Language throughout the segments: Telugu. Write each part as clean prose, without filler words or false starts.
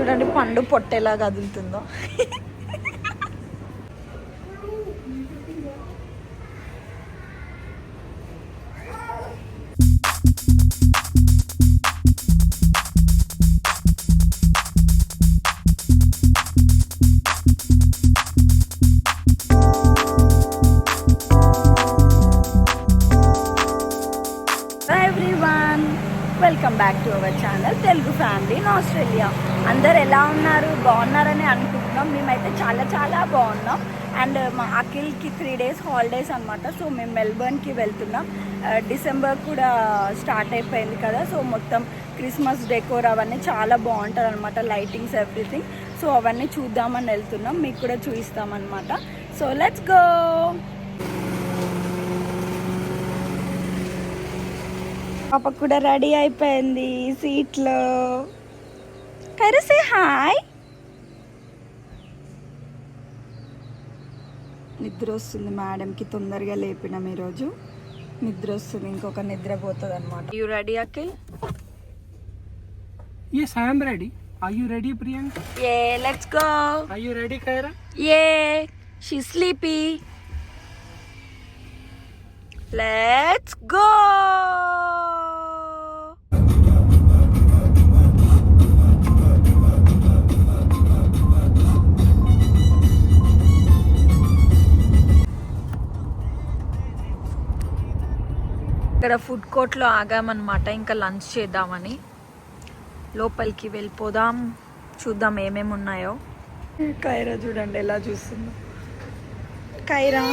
చూడండి పండు పొట్టేలా కదులుతుందో. Welcome back to our channel Telugu family in Australia. అందరు ఎలా ఉన్నారు? బాగున్నారని అనుకుంటున్నాం. మేమైతే చాలా చాలా బాగున్నాం. అండ్ మా అఖిల్కి 3 days హాలిడేస్ అనమాట. సో మేము మెల్బర్న్కి వెళ్తున్నాం. డిసెంబర్ కూడా స్టార్ట్ అయిపోయింది కదా. సో మొత్తం క్రిస్మస్ డెకోర్ అవన్నీ చాలా బాగుంటుంది అనమాట, లైటింగ్స్ ఎవ్రీథింగ్. సో అవన్నీ చూద్దామని వెళ్తున్నాం, మీకు కూడా చూపిస్తామన్నమాట. So let's go. పాప కూడా రెడీ అయిపోయింది సీట్లో. Kiara say hi. నిద్ర వస్తుంది మేడంకి, తొందరగా లేపినాం ఈరోజు. నిద్ర వస్తుంది, ఇంకొక నిద్ర పోతుంది అనమాట. You ready Akhil? Yes, I am ready. Are you ready, Priyanka? Yeah, let's go. Are you ready, Kaira? Yeah, she's sleepy. Let's go. ఇక్కడ ఫుడ్ కోర్ట్లో ఆగామన్నమాట, ఇంకా లంచ్ చేద్దామని. లోపలికి వెళ్ళిపోదాం, చూద్దాం ఏమేమి ఉన్నాయో. కైరా చూడండి ఎలా చూస్తుందో. కైరా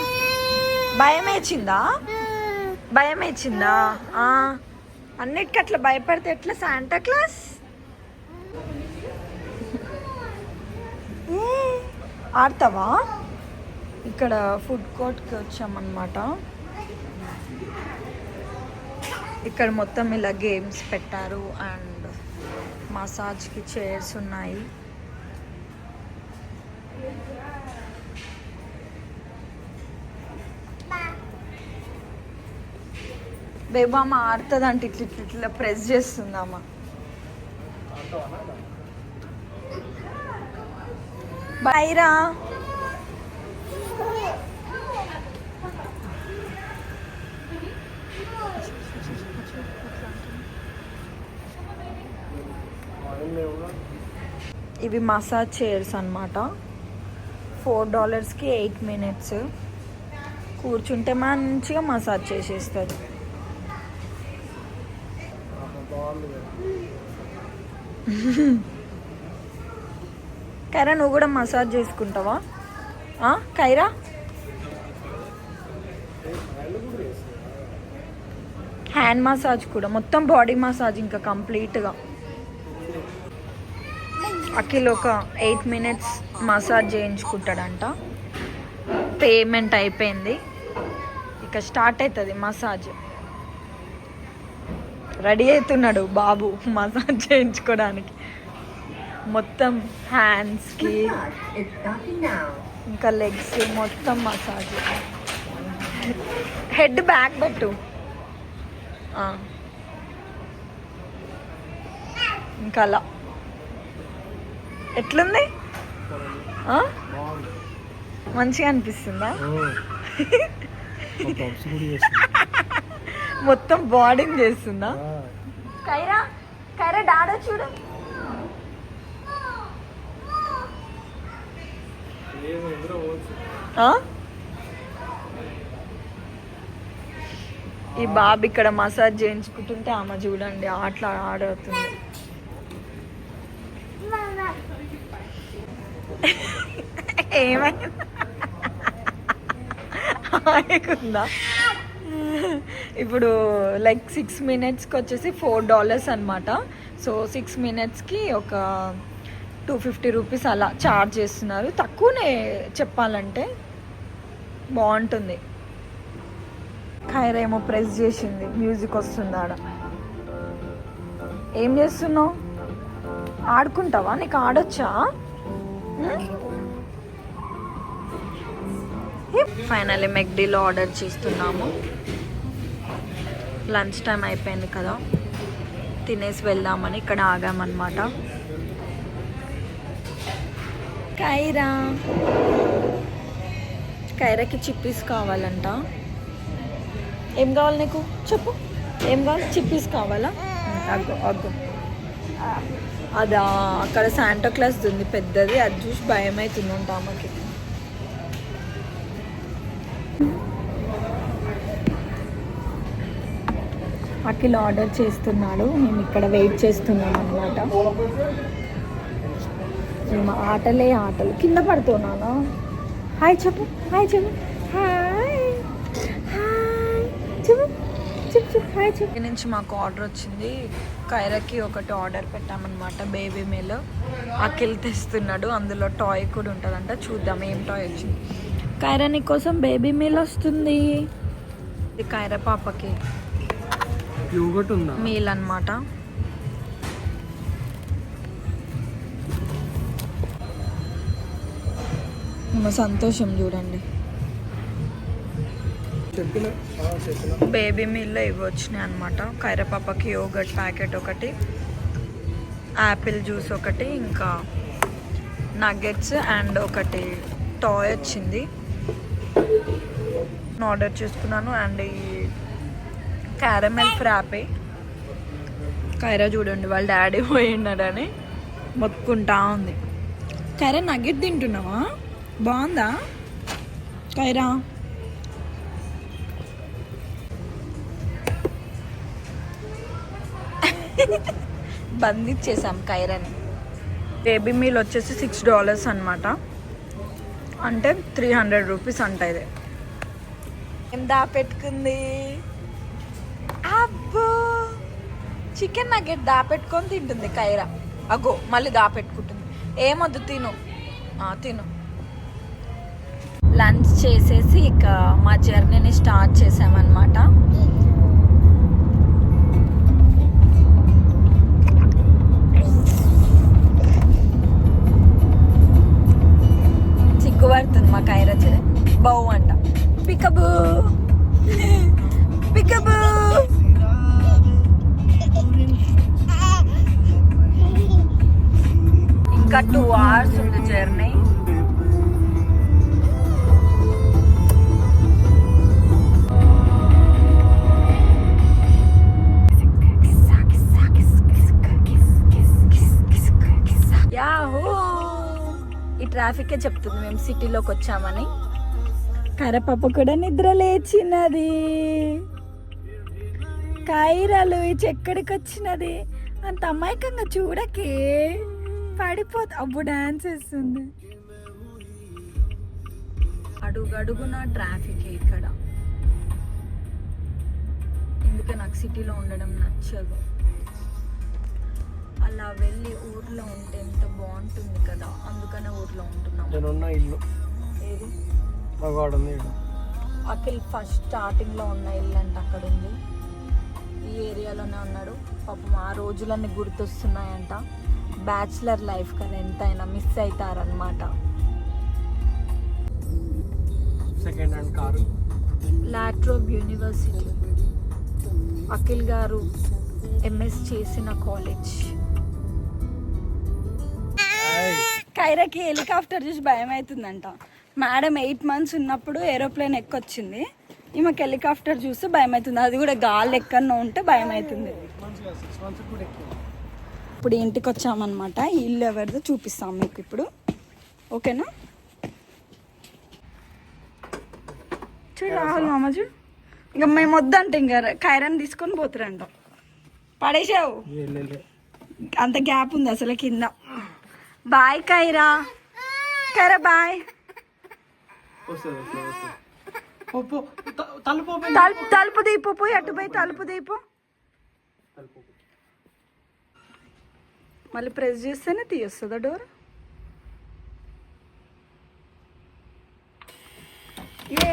భయం వేసిందా? భయం వేసిందా? అన్నిటికీ అట్లా భయపడితే ఎట్లా శాంటా క్లాస్? ఆడతావా? ఇక్కడ ఫుడ్ కోర్ట్కి వచ్చామన్నమాట. ఇక్కడ మొత్తం ఇలా గేమ్స్ పెట్టారు అండ్ మసాజ్కి చైర్స్ ఉన్నాయి. బేబామ్మ ఆడుతుంది అంటే ఇట్లా ఇట్లా ప్రెస్ చేస్తుందమ్మా. బైరా ఇవి మసాజ్ చైర్స్ అన్నమాట. $4కి 8 minutes కూర్చుంటే మంచిగా మసాజ్ చేసేస్తుంది. కైరా నువ్వు కూడా మసాజ్ చేసుకుంటావా? కైరా హ్యాండ్ మసాజ్ కూడా, మొత్తం బాడీ మసాజ్ ఇంకా కంప్లీట్గా. అఖిల్ ఒక 8 minutes మసాజ్ చేయించుకుంటాడంట. పేమెంట్ అయిపోయింది, ఇక స్టార్ట్ అవుతుంది మసాజ్. రెడీ అవుతున్నాడు బాబు మసాజ్ చేయించుకోవడానికి. మొత్తం హ్యాండ్స్కి ఇంకా లెగ్స్ మొత్తం మసాజ్. హెడ్ బ్యాక్ పెట్టు. ఇంకా అలా ఎట్లుంది? మంచిగా అనిపిస్తుందా? మొత్తం బాడీని చేస్తుందా? కైరా కైరా డాడో చూడు. ఈ బాబు ఇక్కడ మసాజ్ చేయించుకుంటుంటే ఆమె చూడండి అట్లా ఆడుతుంది. ఏమైందా? ఇప్పుడు లైక్ 6 minutesకి వచ్చేసి $4 అనమాట. సో 6 minutesకి ఒక $250 అలా ఛార్జ్ చేస్తున్నారు. తక్కువనే చెప్పాలంటే, బాగుంటుంది. ఖైరా ఏమో ప్రెస్ చేసింది, మ్యూజిక్ వస్తుంది ఆడ. ఏం చేస్తున్నావు? ఆడుకుంటావా? నీకు ఆడొచ్చా? ఫైనల్లీ మెక్డీలో ఆర్డర్ చేస్తున్నాము. లంచ్ టైం అయిపోయింది కదా, తినేసి వెళ్దామని ఇక్కడ ఆగామన్నమాట. కైరా కైరాకి చిప్పీస్ కావాలంట. ఏం కావాలి నీకు చెప్పు, ఏం కావాలి? చిప్పీస్ కావాలా? అగ్గో అగ్గో అదా అక్కడ శాంటా క్లాస్ ఉంది పెద్దది, అది చూసి భయం అవుతుందంట ఆమెకి. అఖిల్ ఆర్డర్ చేస్తున్నాడు, మేము ఇక్కడ వెయిట్ చేస్తున్నాం అన్నమాట. మేము ఆటలే ఆటలు. కింద పడుతున్నానా? హాయ్ చెప్పు, హాయ్ చెప్పు, హాయ్ హాయ్ చెప్పు చెప్పు చెప్పు హాయ్ చెప్పు. నుంచి మాకు ఆర్డర్ వచ్చింది. కైరాకి ఒకటి ఆర్డర్ పెట్టామన్నమాట, బేబీ మీల్. అఖిల్ తెస్తున్నాడు, అందులో టాయ్ కూడా ఉంటుందంట. చూద్దాం ఏం టాయ్ వచ్చింది. కైరా నీ కోసం బేబీ మీల్ వస్తుంది. ఇది కైరా పాపకి మీల్ అన్నమాట. మా సంతోషం చూడండి. బేబీ మీల్లో ఇవి వచ్చినాయి అనమాట. కైరా పాపకి యోగర్ట్ ప్యాకెట్ ఒకటి, యాపిల్ జ్యూస్ ఒకటి, ఇంకా నగ్గెట్స్ అండ్ ఒకటి టాయ్ వచ్చింది. ఆర్డర్ చేసుకున్నాను. అండ్ ఈ క్యారమెల్ ఫ్రాపే. కైరా చూడండి వాళ్ళ డాడీ పోయినాడని మొత్తుకుంటా ఉంది. కైరా నగ్గెట్ తింటున్నావా? బాగుందా కైరా? బంధించేసాం కైరాని. బేబీ మీల్ వచ్చేసి $6 అనమాట, అంటే 300 రూపీస్ అంట. ఇది ఏం దాపెట్టుకుంది? అబ్బో చికెన్ నగ్గెట్ దాపెట్టుకొని తింటుంది కైరా. అగో మళ్ళీ దాపెట్టుకుంటుంది. ఏమొద్దు తిను, తిను. లంచ్ చేసేసి ఇక మా జర్నీని స్టార్ట్ చేసామన్నమాట. సిగ్గుపడుతుంది మా కైరా. బౌ అంట. పికబూ పికబూ. ఇంకా 2 hours ఉంది జర్నీ. ఈ ట్రాఫికే చెప్తుంది మేము సిటీలోకి వచ్చామని. కైరాపాప కూడా నిద్ర లేచినది. కైరాలు ఎక్కడికి వచ్చినది అంత అమాయకంగా చూడకే, పడిపోతా. అబ్బు డాన్స్ వేస్తుంది. అడుగడుగున ట్రాఫిక్ ఇక్కడ. ఎందుకే నాకు సిటీలో ఉండడం నచ్చదు. అలా వెళ్ళి ఊర్లో ఉంటే ఎంత బాగుంటుంది కదా, అందుకనే ఊర్లో ఉంటున్నాం. ఇల్లు ఏది? అఖిల్ ఫస్ట్ స్టార్టింగ్లో ఉన్న ఇల్లు అంటే అక్కడ ఉంది. ఈ ఏరియాలోనే ఉన్నాడు. పాపం ఆ రోజులన్నీ గుర్తొస్తున్నాయంట. బ్యాచిలర్ లైఫ్ కదా, ఎంతైనా మిస్ అవుతారనమాట. Second hand car. La Trobe university, Akhil గారు ఎంఎస్ చేసిన కాలేజ్. కైరాకి హెలికాప్టర్ చూసి భయం అవుతుందంట. మేడం 8 months ఉన్నప్పుడు ఏరోప్లేన్ ఎక్కొచ్చింది. ఈమెకి హెలికాప్టర్ చూస్తే భయం అవుతుంది. అది కూడా గాలి ఎక్కడో ఉంటే భయం అవుతుంది. ఇప్పుడు ఇంటికి వచ్చామన్నమాట. ఈ ఇల్లు ఎవరిదో చూపిస్తాం మీకు ఇప్పుడు, ఓకేనా? చూడు రాహుల్ మామ చూడు. ఇంకా మేము వద్దంటే ఇంకా కైరాని తీసుకొని పోతారంట. పడేసావు, అంత గ్యాప్ ఉంది అసలు కింద. బాయ్ కైరా. కైరా బాయ్. తలుపు దీపు పోయి, అటు పోయి తలుపు దీపు. మళ్ళీ ప్రెస్ చేస్తేనే తీయొస్తుందా డోర్? ఏ